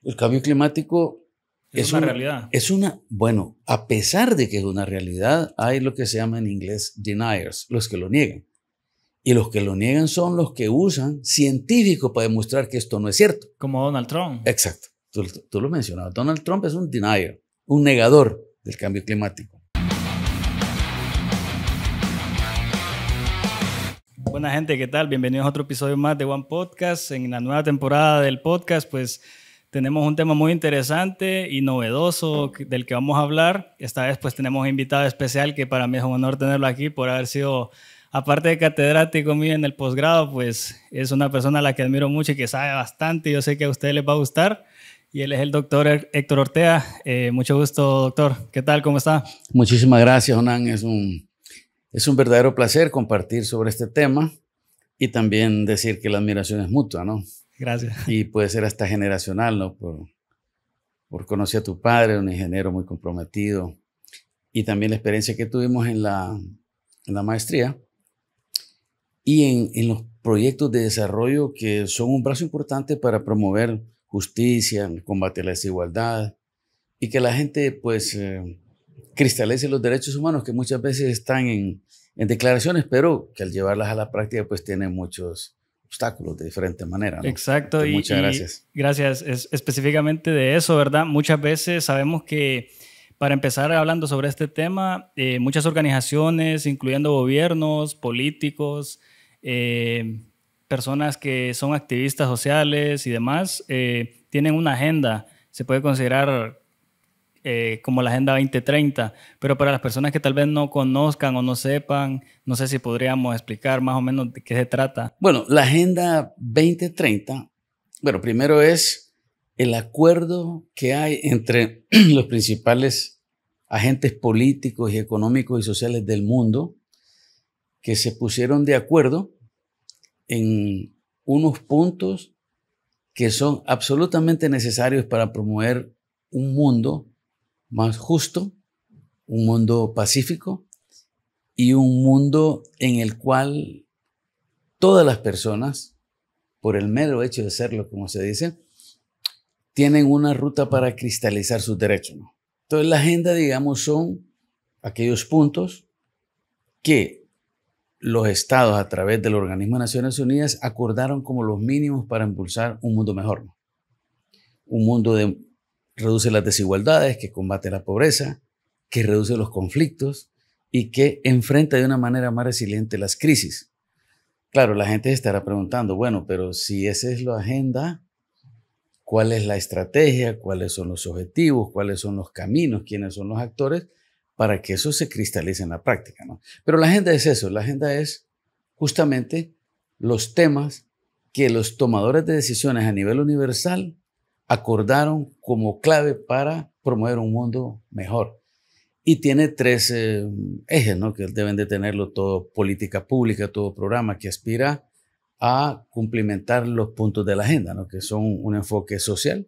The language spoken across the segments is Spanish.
El cambio climático es una realidad. Bueno, a pesar de que es una realidad, hay lo que se llama en inglés deniers, los que lo niegan. Y los que lo niegan son los que usan científicos para demostrar que esto no es cierto. Como Donald Trump. Exacto. Tú lo mencionabas. Donald Trump es un denier, un negador del cambio climático. Buena gente, ¿qué tal? Bienvenidos a otro episodio más de One Podcast. En la nueva temporada del podcast, pues tenemos un tema muy interesante y novedoso del que vamos a hablar. Esta vez pues tenemos un invitado especial que para mí es un honor tenerlo aquí por haber sido, aparte de catedrático mío en el posgrado, pues es una persona a la que admiro mucho y que sabe bastante. Yo sé que a ustedes les va a gustar. Y él es el doctor Héctor Ortega. Mucho gusto, doctor. ¿Qué tal? ¿Cómo está? Muchísimas gracias, Onan. Es un verdadero placer compartir sobre este tema y también decir que la admiración es mutua, ¿no? Gracias. Y puede ser hasta generacional, ¿no? Por conocer a tu padre, un ingeniero muy comprometido, y también la experiencia que tuvimos en la maestría y en los proyectos de desarrollo que son un brazo importante para promover justicia, combate a la desigualdad y que la gente pues cristalice los derechos humanos que muchas veces están en declaraciones, pero que al llevarlas a la práctica pues tienen muchos obstáculos de diferente manera, ¿no? Exacto. Entonces, muchas gracias. Gracias. Específicamente de eso, ¿verdad? Muchas veces sabemos que para empezar hablando sobre este tema, muchas organizaciones, incluyendo gobiernos, políticos, personas que son activistas sociales y demás, tienen una agenda, se puede considerar como la Agenda 2030, pero para las personas que tal vez no conozcan o no sepan, no sé si podríamos explicar más o menos de qué se trata. Bueno, la Agenda 2030, bueno, primero es el acuerdo que hay entre los principales agentes políticos y económicos y sociales del mundo que se pusieron de acuerdo en unos puntos que son absolutamente necesarios para promover un mundo más justo, un mundo pacífico y un mundo en el cual todas las personas, por el mero hecho de serlo, como se dice, tienen una ruta para cristalizar sus derechos, ¿no? Entonces, la agenda, digamos, son aquellos puntos que los estados, a través del Organismo de Naciones Unidas, acordaron como los mínimos para impulsar un mundo mejor, ¿no? Un mundo que reduce las desigualdades, que combate la pobreza, que reduce los conflictos y que enfrenta de una manera más resiliente las crisis. Claro, la gente se estará preguntando, bueno, pero si esa es la agenda, ¿cuál es la estrategia? ¿Cuáles son los objetivos? ¿Cuáles son los caminos? ¿Quiénes son los actores? Para que eso se cristalice en la práctica, ¿no? Pero la agenda es eso, la agenda es justamente los temas que los tomadores de decisiones a nivel universal acordaron como clave para promover un mundo mejor. Y tiene tres ejes, ¿no? Que deben de tenerlo todo política pública, todo programa que aspira a cumplimentar los puntos de la agenda, ¿no? Que son un enfoque social,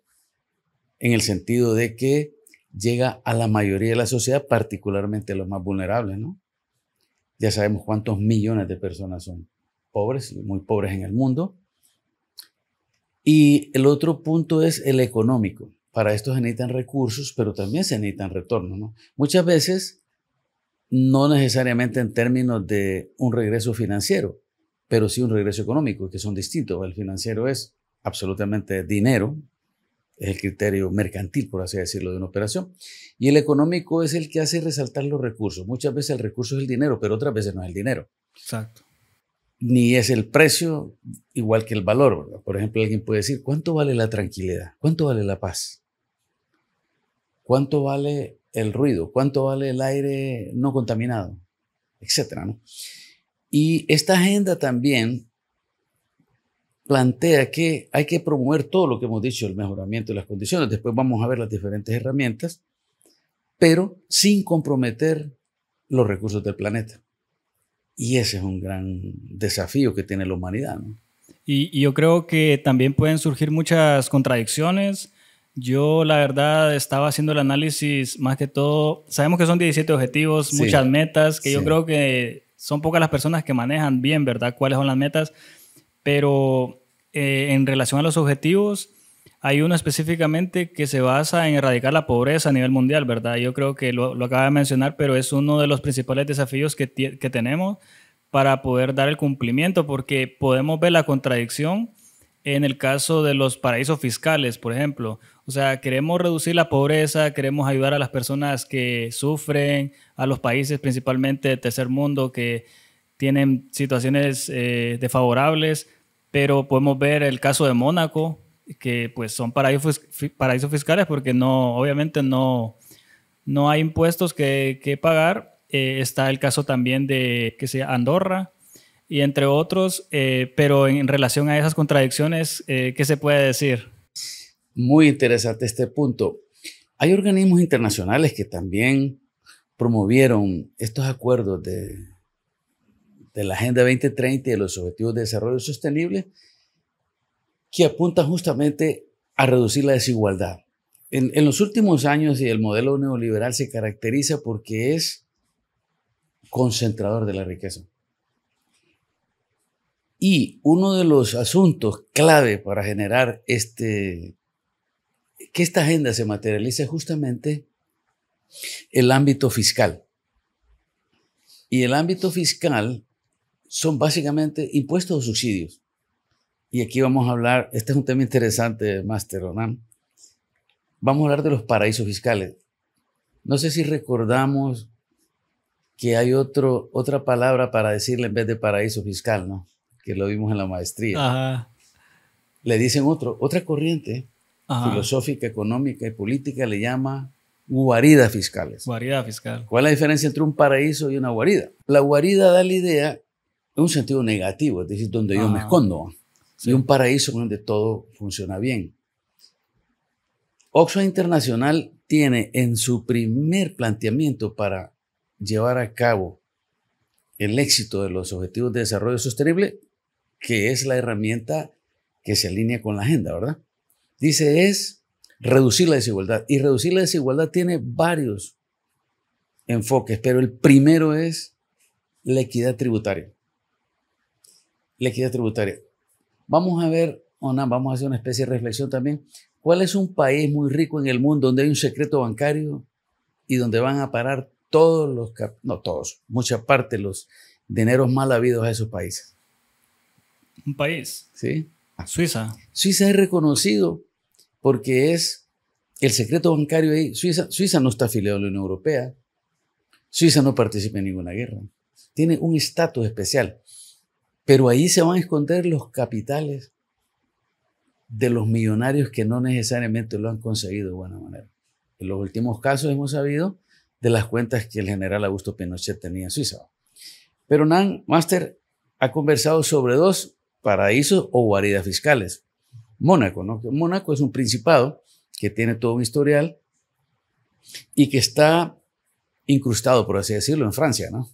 en el sentido de que llega a la mayoría de la sociedad, particularmente a los más vulnerables, ¿no? Ya sabemos cuántos millones de personas son pobres, muy pobres en el mundo. Y el otro punto es el económico. Para esto se necesitan recursos, pero también se necesitan retornos, ¿no? Muchas veces, no necesariamente en términos de un regreso financiero, pero sí un regreso económico, que son distintos. El financiero es absolutamente dinero, es el criterio mercantil, por así decirlo, de una operación. Y el económico es el que hace resaltar los recursos. Muchas veces el recurso es el dinero, pero otras veces no es el dinero. Exacto. Ni es el precio igual que el valor, ¿verdad? Por ejemplo, alguien puede decir, ¿cuánto vale la tranquilidad? ¿Cuánto vale la paz? ¿Cuánto vale el ruido? ¿Cuánto vale el aire no contaminado? Etcétera, ¿no? Y esta agenda también plantea que hay que promover todo lo que hemos dicho, el mejoramiento de las condiciones. Después vamos a ver las diferentes herramientas, pero sin comprometer los recursos del planeta. Y ese es un gran desafío que tiene la humanidad, ¿no? Y yo creo que también pueden surgir muchas contradicciones. Yo, la verdad, estaba haciendo el análisis más que todo. Sabemos que son 17 objetivos, sí, muchas metas, que sí, yo creo que son pocas las personas que manejan bien, ¿verdad?, cuáles son las metas. Pero en relación a los objetivos, hay uno específicamente que se basa en erradicar la pobreza a nivel mundial, ¿verdad? Yo creo que lo acaba de mencionar, pero es uno de los principales desafíos que tenemos para poder dar el cumplimiento, porque podemos ver la contradicción en el caso de los paraísos fiscales, por ejemplo. O sea, queremos reducir la pobreza, queremos ayudar a las personas que sufren, a los países principalmente del tercer mundo que tienen situaciones desfavorables, pero podemos ver el caso de Mónaco, que pues son paraísos fiscales porque no, obviamente no hay impuestos que pagar. Está el caso también de que sea Andorra y entre otros, pero en relación a esas contradicciones, ¿qué se puede decir? Muy interesante este punto. Hay organismos internacionales que también promovieron estos acuerdos de la Agenda 2030 y de los Objetivos de Desarrollo Sostenible, que apuntan justamente a reducir la desigualdad. En los últimos años, el modelo neoliberal se caracteriza porque es concentrador de la riqueza. Y uno de los asuntos clave para generar que esta agenda se materialice es justamente el ámbito fiscal. Y el ámbito fiscal son básicamente impuestos o subsidios. Y aquí vamos a hablar, este es un tema interesante, Máster Onan. Vamos a hablar de los paraísos fiscales. No sé si recordamos que hay otra palabra para decirle en vez de paraíso fiscal, ¿no? Que lo vimos en la maestría. Ajá. Le dicen otra corriente filosófica, económica y política le llama guaridas fiscales. Guarida fiscal. ¿Cuál es la diferencia entre un paraíso y una guarida? La guarida da la idea en un sentido negativo, es decir, donde yo me escondo. Sí. Y un paraíso donde todo funciona bien. Oxfam Internacional tiene en su primer planteamiento para llevar a cabo el éxito de los Objetivos de Desarrollo Sostenible, que es la herramienta que se alinea con la agenda, ¿verdad? Dice es reducir la desigualdad. Y reducir la desigualdad tiene varios enfoques, pero el primero es la equidad tributaria. La equidad tributaria. Vamos a ver, Onan, vamos a hacer una especie de reflexión también. ¿Cuál es un país muy rico en el mundo donde hay un secreto bancario y donde van a parar todos mucha parte de los dineros mal habidos a esos países? ¿Un país? Sí. Suiza. Suiza es reconocido porque es el secreto bancario ahí. Suiza no está afiliado a la Unión Europea. Suiza no participa en ninguna guerra. Tiene un estatus especial. Pero ahí se van a esconder los capitales de los millonarios que no necesariamente lo han conseguido de buena manera. En los últimos casos hemos sabido de las cuentas que el general Augusto Pinochet tenía en Suiza. Pero Nan Máster ha conversado sobre dos paraísos o guaridas fiscales. Mónaco, ¿no? Mónaco es un principado que tiene todo un historial y que está incrustado, por así decirlo, en Francia, ¿no?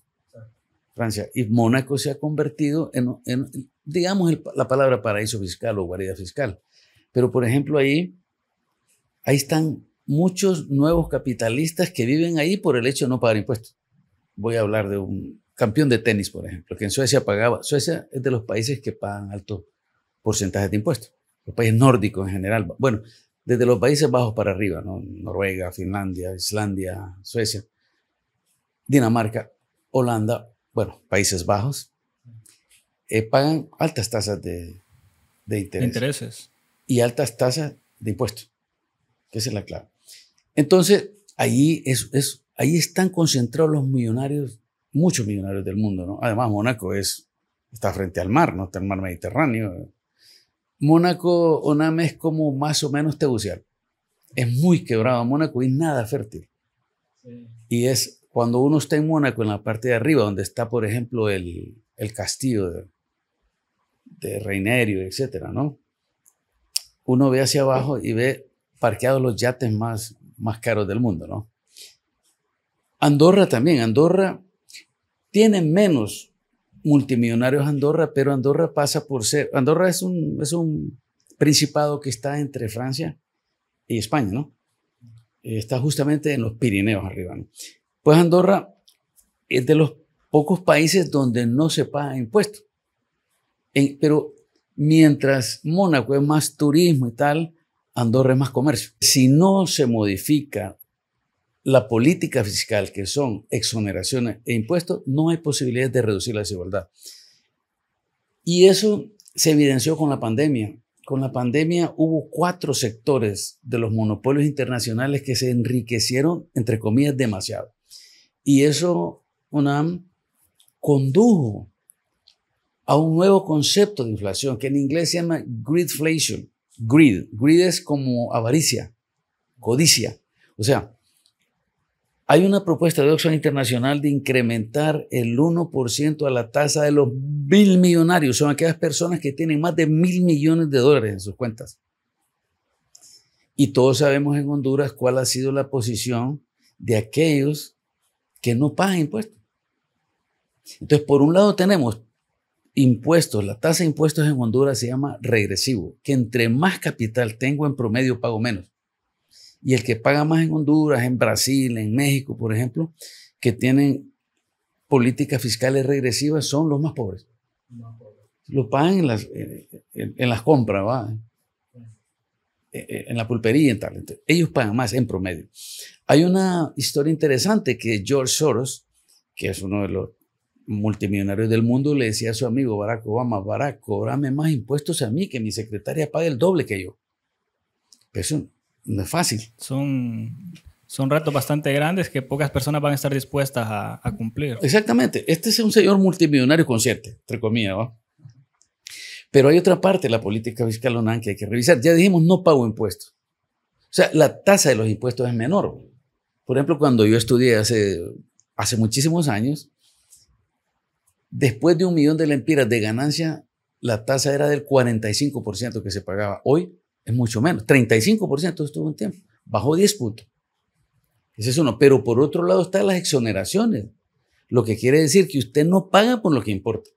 Francia. Y Mónaco se ha convertido en digamos, la palabra paraíso fiscal o guarida fiscal. Pero, por ejemplo, ahí están muchos nuevos capitalistas que viven ahí por el hecho de no pagar impuestos. Voy a hablar de un campeón de tenis, por ejemplo, que en Suecia pagaba. Suecia es de los países que pagan altos porcentajes de impuestos. Los países nórdicos en general. Bueno, desde los Países Bajos para arriba, ¿no? Noruega, Finlandia, Islandia, Suecia, Dinamarca, Holanda, bueno, Países Bajos, pagan altas tasas de intereses y altas tasas de impuestos, que esa es la clave. Entonces, ahí están concentrados los millonarios, muchos millonarios del mundo, ¿no? Además, Mónaco está frente al mar, ¿no? Está el mar Mediterráneo. Mónaco, Onam, es como más o menos Tegucigalpa. Es muy quebrado Mónaco y nada fértil. Sí. Y es cuando uno está en Mónaco, en la parte de arriba, donde está, por ejemplo, el castillo de Reinerio, etcétera, ¿no? Uno ve hacia abajo y ve parqueados los yates más caros del mundo, ¿no? Andorra también. Andorra tiene menos multimillonarios Andorra, pero Andorra pasa por ser... Andorra es un principado que está entre Francia y España, ¿no? Está justamente en los Pirineos arriba, ¿no? Pues Andorra es de los pocos países donde no se paga impuestos. Pero mientras Mónaco es más turismo y tal, Andorra es más comercio. Si no se modifica la política fiscal, que son exoneraciones e impuestos, no hay posibilidad de reducir la desigualdad. Y eso se evidenció con la pandemia. Con la pandemia hubo 4 sectores de los monopolios internacionales que se enriquecieron, entre comillas, demasiado. Y eso, condujo a un nuevo concepto de inflación que en inglés se llama greedflation. Greed es como avaricia, codicia. O sea, hay una propuesta de Oxfam Internacional de incrementar el 1% a la tasa de los 1.000 millonarios. Son aquellas personas que tienen más de 1.000 millones de dólares en sus cuentas. Y todos sabemos en Honduras cuál ha sido la posición de aquellos que no pagan impuestos. Entonces, por un lado tenemos impuestos. La tasa de impuestos en Honduras se llama regresivo, que entre más capital tengo en promedio pago menos. Y el que paga más en Honduras, en Brasil, en México, por ejemplo, que tienen políticas fiscales regresivas, son los más pobres. Lo pagan en las compras, ¿va? En la pulpería y tal. Entonces, ellos pagan más en promedio. Hay una historia interesante que George Soros, que es uno de los multimillonarios del mundo, le decía a su amigo Barack Obama: Barack, cóbrame más impuestos a mí, que mi secretaria pague el doble que yo. Pero eso no es fácil. Son retos bastante grandes que pocas personas van a estar dispuestas a cumplir. Exactamente. Este es un señor multimillonario consciente, entre comillas, ¿va? Pero hay otra parte de la política fiscal ONAN que hay que revisar. Ya dijimos, no pago impuestos. O sea, la tasa de los impuestos es menor. Por ejemplo, cuando yo estudié hace muchísimos años, después de 1 millón de lempiras de ganancia, la tasa era del 45% que se pagaba. Hoy es mucho menos, 35% estuvo un tiempo, bajó 10 puntos. Ese es uno. Pero por otro lado están las exoneraciones, lo que quiere decir que usted no paga por lo que importa.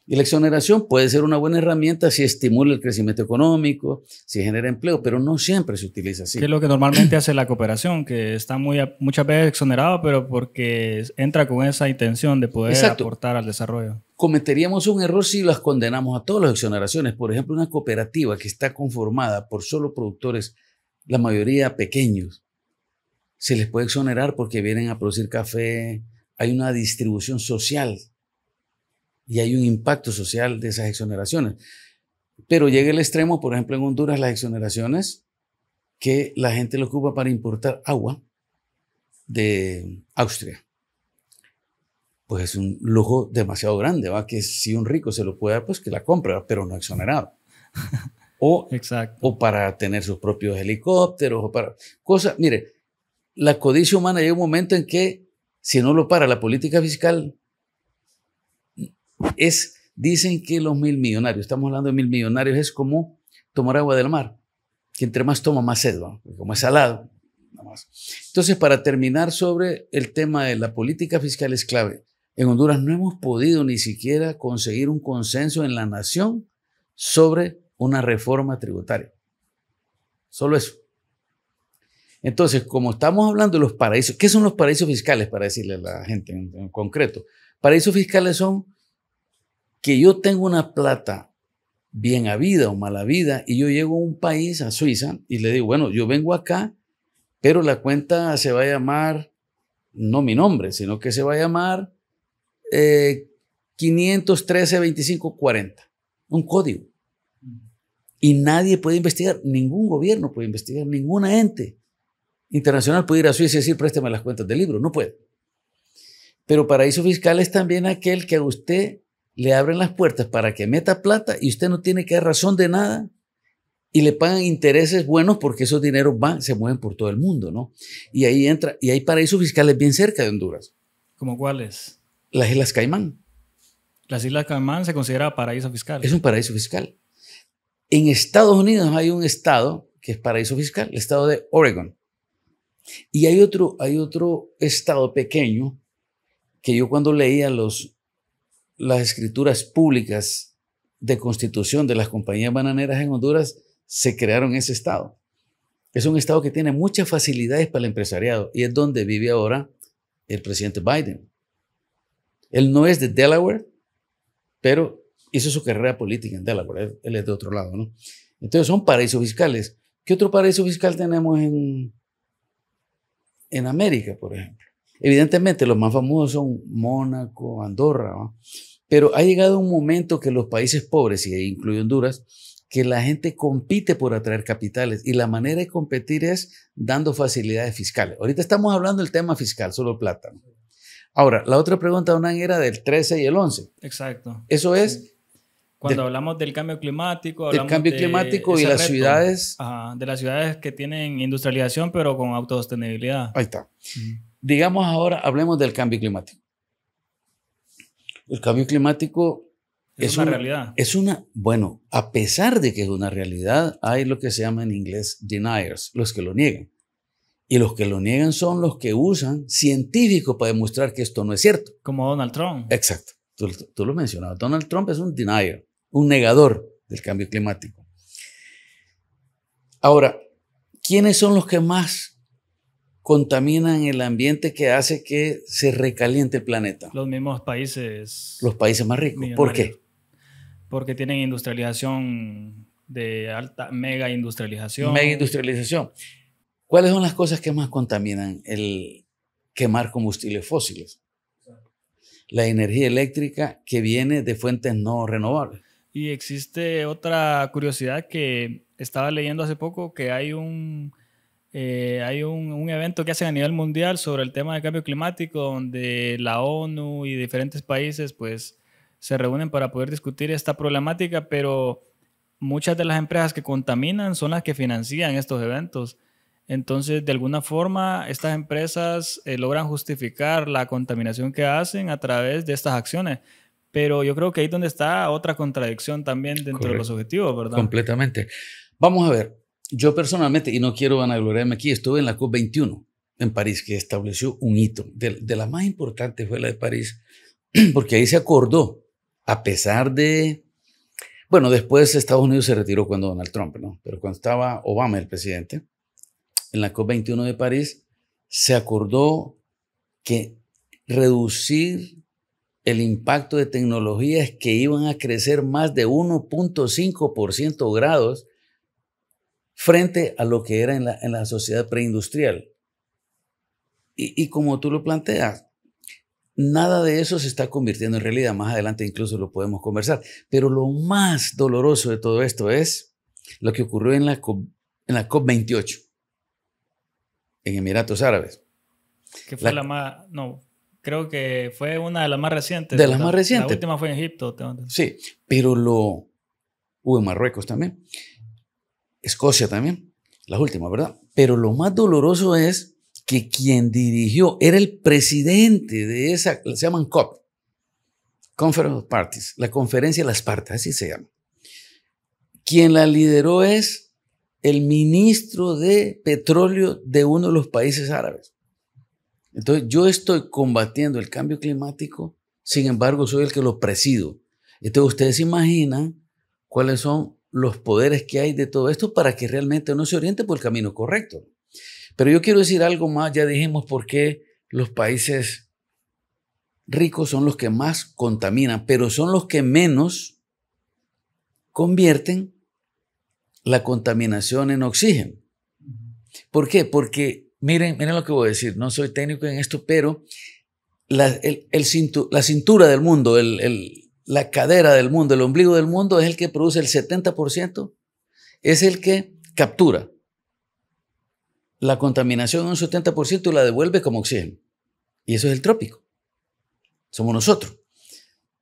Y la exoneración puede ser una buena herramienta si estimula el crecimiento económico, si genera empleo, pero no siempre se utiliza así. ¿Qué es lo que normalmente hace la cooperación? Que está muchas veces exonerado, pero porque entra con esa intención de poder aportar al desarrollo. Cometeríamos un error si las condenamos a todas las exoneraciones. Por ejemplo, una cooperativa que está conformada por solo productores, la mayoría pequeños, se les puede exonerar porque vienen a producir café. Hay una distribución social y hay un impacto social de esas exoneraciones. Pero llega el extremo, por ejemplo, en Honduras, las exoneraciones que la gente lo ocupa para importar agua de Austria. Pues es un lujo demasiado grande, ¿va? Que si un rico se lo puede dar, pues que la compre, ¿va? Pero no exonerado. O para tener sus propios helicópteros, o para cosas. Mire, la codicia humana llega un momento en que, si no lo para la política fiscal, dicen que los 1.000 millonarios, estamos hablando de 1.000 millonarios, es como tomar agua del mar, que entre más toma, más sed, ¿va? Como es salado. Nada más. Entonces, para terminar sobre el tema de la política fiscal es clave. En Honduras no hemos podido ni siquiera conseguir un consenso en la nación sobre una reforma tributaria. Solo eso. Entonces, como estamos hablando de los paraísos, ¿qué son los paraísos fiscales? Para decirle a la gente en concreto. Paraísos fiscales son que yo tengo una plata bien habida o mal habida y yo llego a un país, a Suiza, y le digo, bueno, yo vengo acá, pero la cuenta se va a llamar, no mi nombre, sino que se va a llamar 513-2540, un código. Y nadie puede investigar, ningún gobierno puede investigar, ninguna ente internacional puede ir a Suiza y decir, préstame las cuentas del libro, no puede. Pero paraíso fiscal es también aquel que a usted le abren las puertas para que meta plata y usted no tiene que dar razón de nada y le pagan intereses buenos porque esos dineros se mueven por todo el mundo, ¿no? Y ahí entra, y hay paraísos fiscales bien cerca de Honduras. ¿Cómo cuáles? Las Islas Caimán. Las Islas Caimán se considera paraíso fiscal. Es un paraíso fiscal. En Estados Unidos hay un estado que es paraíso fiscal, el estado de Oregon. Y hay otro estado pequeño que yo cuando leía las escrituras públicas de constitución de las compañías bananeras en Honduras, se crearon ese estado. Es un estado que tiene muchas facilidades para el empresariado y es donde vive ahora el presidente Biden. Él no es de Delaware, pero hizo su carrera política en Delaware. Él es de otro lado, ¿no? Entonces son paraísos fiscales. ¿Qué otro paraíso fiscal tenemos en América, por ejemplo? Evidentemente, los más famosos son Mónaco, Andorra, ¿no? Pero ha llegado un momento que los países pobres, y incluye Honduras, que la gente compite por atraer capitales y la manera de competir es dando facilidades fiscales. Ahorita estamos hablando del tema fiscal, solo plata, ¿no? Ahora, la otra pregunta, Donan, era del 13 y el 11. Exacto. Eso es... Cuando hablamos del cambio climático, del hablamos cambio de climático y ese las reto. ciudades... Ajá, de las ciudades que tienen industrialización, pero con autosostenibilidad. Ahí está. Digamos ahora, hablemos del cambio climático. El cambio climático es una realidad. Bueno, a pesar de que es una realidad, hay lo que se llama en inglés deniers, los que lo niegan. Y los que lo niegan son los que usan científicos para demostrar que esto no es cierto. Como Donald Trump. Exacto. Tú lo mencionabas. Donald Trump es un denier, un negador del cambio climático. Ahora, ¿quiénes son los que más contaminan el ambiente que hace que se recaliente el planeta? Los mismos países. Los países más ricos. ¿Por qué? Porque tienen industrialización de alta, mega industrialización. Mega industrialización. ¿Cuáles son las cosas que más contaminan el quemar combustibles fósiles? La energía eléctrica que viene de fuentes no renovables. Y existe otra curiosidad que estaba leyendo hace poco, que hay un evento que hacen a nivel mundial sobre el tema del cambio climático, donde la ONU y diferentes países pues se reúnen para poder discutir esta problemática, pero muchas de las empresas que contaminan son las que financian estos eventos. Entonces, de alguna forma, estas empresas logran justificar la contaminación que hacen a través de estas acciones. Pero yo creo que ahí es donde está otra contradicción también dentro de los objetivos, ¿verdad? Completamente. Vamos a ver, yo personalmente, y no quiero vanagloriarme aquí, estuve en la COP21 en París, que estableció un hito. De las más importantes fue la de París, porque ahí se acordó, a pesar de... Bueno, después Estados Unidos se retiró cuando Donald Trump, ¿no? Pero cuando estaba Obama, el presidente, en la COP21 de París, se acordó que reducir el impacto de tecnologías que iban a crecer más de 1.5% grados frente a lo que era en la sociedad preindustrial. Y como tú lo planteas, nada de eso se está convirtiendo en realidad. Más adelante incluso lo podemos conversar. Pero lo más doloroso de todo esto es lo que ocurrió en la COP28 en Emiratos Árabes. Que fue creo que fue una de las más recientes. De las más recientes. La última fue en Egipto. Sí, pero hubo en Marruecos también. Escocia también, las últimas, ¿verdad? Pero lo más doloroso es que quien dirigió era el presidente de esa, se llaman COP, Conference of Parties, la conferencia de las partes, así se llama. Quien la lideró es el ministro de petróleo de uno de los países árabes. Entonces, yo estoy combatiendo el cambio climático, sin embargo, soy el que lo presido. Entonces, ustedes se imaginan cuáles son los poderes que hay de todo esto para que realmente uno se oriente por el camino correcto. Pero yo quiero decir algo más. Ya dijimos por qué los países ricos son los que más contaminan, pero son los que menos convierten la contaminación en oxígeno. ¿Por qué? Porque miren lo que voy a decir. No soy técnico en esto, pero la cintura del mundo, la cadera del mundo, el ombligo del mundo es el que produce el 70%, es el que captura la contaminación en un 70% y la devuelve como oxígeno. Y eso es el trópico. Somos nosotros.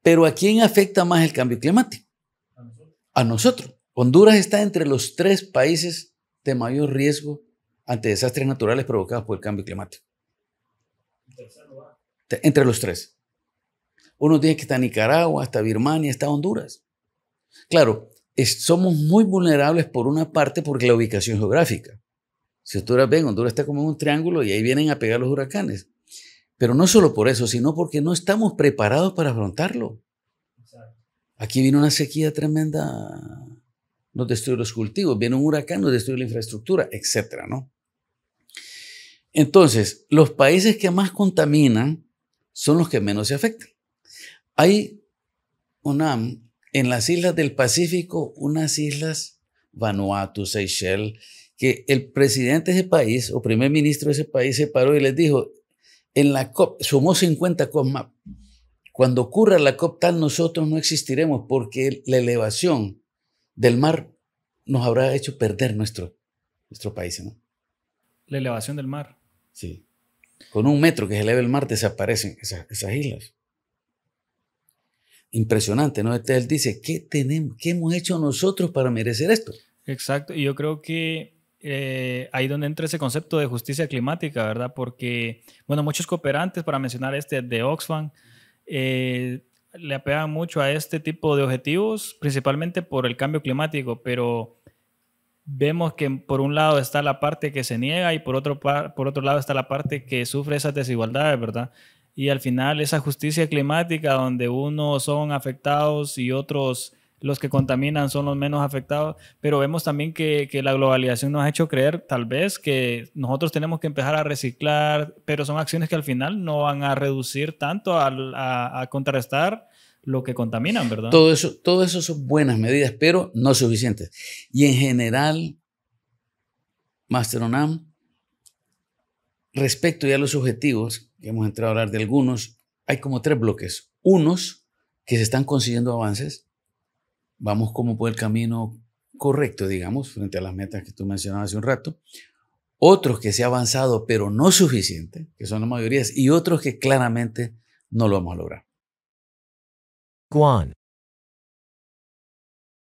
Pero ¿a quién afecta más el cambio climático? A nosotros. Honduras está entre los 3 países de mayor riesgo ante desastres naturales provocados por el cambio climático. Entre los 3. Uno dice que está Nicaragua, está Birmania, está Honduras. Claro, somos muy vulnerables por una parte porque la ubicación geográfica. Si ustedes ven, Honduras está como en un triángulo y ahí vienen a pegar los huracanes. Pero no solo por eso, sino porque no estamos preparados para afrontarlo. Aquí viene una sequía tremenda, nos destruye los cultivos, viene un huracán, nos destruye la infraestructura, etcétera, ¿no? Entonces, los países que más contaminan son los que menos se afectan. Hay en las islas del Pacífico, unas islas, Vanuatu, Seychelles, que el presidente de ese país o primer ministro de ese país se paró y les dijo, en la COP, sumó 50 COP más. Cuando ocurra la COP tal, nosotros no existiremos porque la elevación del mar nos habrá hecho perder nuestro país, ¿no? La elevación del mar. Sí. Con 1 metro que se eleve el mar desaparecen esas islas. Impresionante, ¿no? Entonces él dice, ¿qué hemos hecho nosotros para merecer esto? Exacto, y yo creo que ahí donde entra ese concepto de justicia climática, ¿verdad? Porque, bueno, muchos cooperantes, para mencionar de Oxfam, le apegan mucho a este tipo de objetivos, principalmente por el cambio climático, pero vemos que por un lado está la parte que se niega y por otro lado está la parte que sufre esas desigualdades, ¿verdad? Y al final esa justicia climática donde unos son afectados y otros, los que contaminan, son los menos afectados, pero vemos también que la globalización nos ha hecho creer tal vez que nosotros tenemos que empezar a reciclar, pero son acciones que al final no van a reducir tanto a contrarrestar lo que contaminan, ¿verdad? Todo eso son buenas medidas, pero no suficientes. Y en general, Master Onam, respecto ya a los objetivos, que hemos entrado a hablar de algunos, hay como 3 bloques. Unos que se están consiguiendo avances, vamos como por el camino correcto, digamos, frente a las metas que tú mencionabas hace un rato. Otros que se ha avanzado, pero no suficiente, que son las mayorías, y otros que claramente no lo vamos a lograr. Guan.